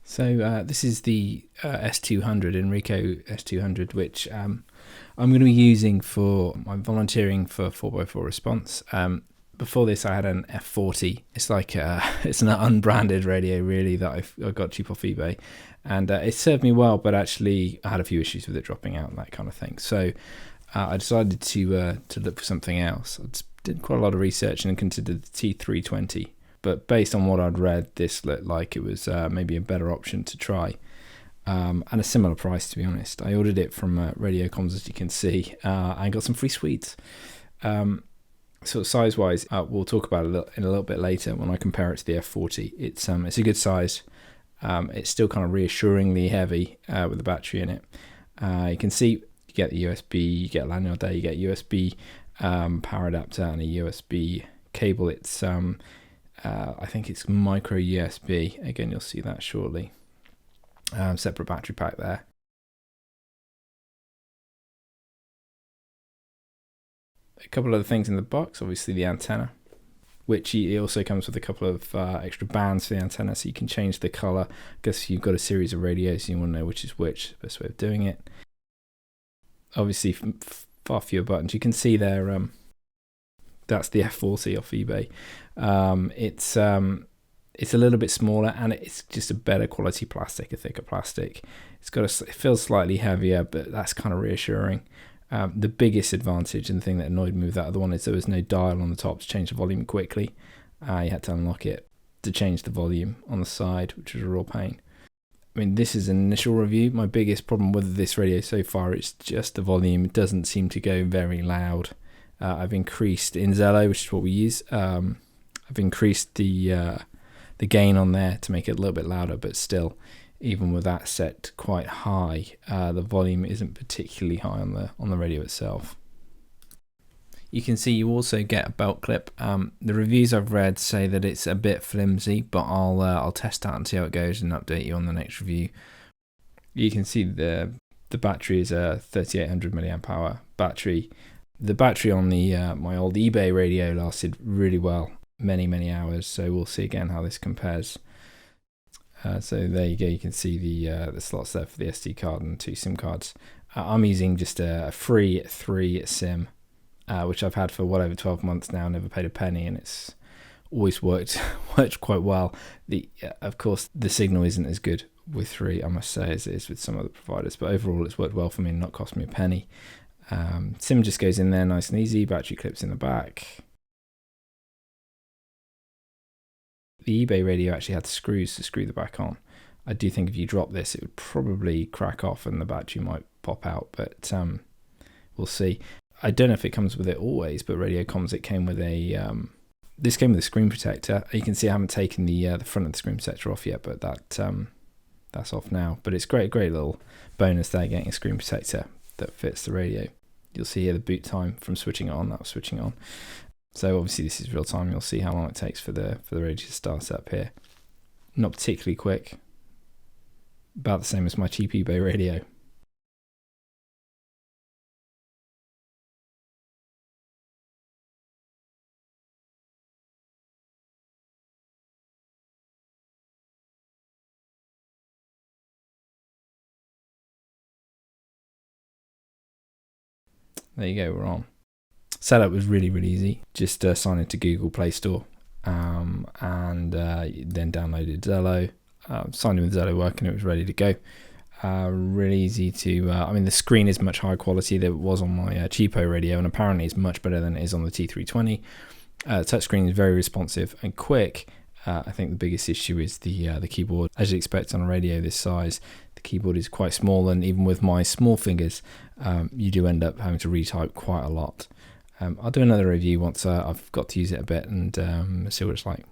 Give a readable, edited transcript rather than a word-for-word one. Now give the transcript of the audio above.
So this is the S200, Inrico S200, which I'm going to be using for my volunteering for 4x4 response. Before this, I had an F40. It's like it's an unbranded radio, really, that I got cheap off eBay, and it served me well. But actually, I had a few issues with it dropping out and that kind of thing. So I decided to look for something else. I did quite a lot of research and considered the T320. But based on what I'd read, this looked like it was maybe a better option to try, and a similar price, to be honest. I ordered it from Radiocoms, as you can see, and got some free sweets. Sort of size-wise, we'll talk about it in a little bit later when I compare it to the F40. It's a good size. It's still kind of reassuringly heavy with the battery in it. You can see you get the USB, you get a lanyard there, you get USB power adapter and a USB cable. It's I think it's micro USB. Again, you'll see that shortly. Separate battery pack there. A couple of other things in the box, obviously the antenna, which it also comes with a couple of extra bands for the antenna, so you can change the color. I guess you've got a series of radios, so you want to know which is which. The best way of doing it. Obviously, far fewer buttons. You can see there. That's the F40 off eBay. It's a little bit smaller, and it's just a better quality plastic, a thicker plastic. It feels slightly heavier, but that's kind of reassuring. The biggest advantage and the thing that annoyed me with that other one is there was no dial on the top to change the volume quickly. You had to unlock it to change the volume on the side, which was a real pain. I mean, this is an initial review. My biggest problem with this radio so far is just the volume. It doesn't seem to go very loud. I've increased in Zello, which is what we use. I've increased the gain on there to make it a little bit louder, but still, even with that set quite high, the volume isn't particularly high on the radio itself. You can see you also get a belt clip. The reviews I've read say that it's a bit flimsy, but I'll test that and see how it goes and update you on the next review. You can see the battery is a 3800 milliamp hour battery. The battery on the my old eBay radio lasted really well, many hours. So we'll see again how this compares. So there you go. You can see the slots there for the SD card and 2 SIM cards. I'm using just a free 3 SIM, which I've had for well over 12 months now. Never paid a penny, and it's always worked quite well. Of course, the signal isn't as good with 3, I must say, as it is with some other providers. But overall, it's worked well for me and not cost me a penny. SIM just goes in there nice and easy. Battery clips in the back. The eBay radio actually had screws to screw the back on. I do think if you drop this, it would probably crack off and the battery might pop out, but we'll see. I don't know if it comes with it always, but Radiocoms, it came with this came with a screen protector. You can see I haven't taken the front of the screen protector off yet, but that's off now. But it's great little bonus there, getting a screen protector that fits the radio. You'll see here the boot time from switching it on. That was switching on. So obviously this is real time. You'll see how long it takes for the radio to start up here. Not particularly quick. About the same as my cheap eBay radio. There you go, we're on. Setup was really easy. Just sign into Google Play Store and then downloaded Zello. Signed in with Zello working, it was ready to go. Really easy to, I mean, the screen is much higher quality than it was on my cheapo radio, and apparently it's much better than it is on the T320. Touchscreen is very responsive and quick. I think the biggest issue is the keyboard. As you'd expect on a radio this size, the keyboard is quite small, and even with my small fingers, you do end up having to retype quite a lot. I'll do another review once I've got to use it a bit and see what it's like.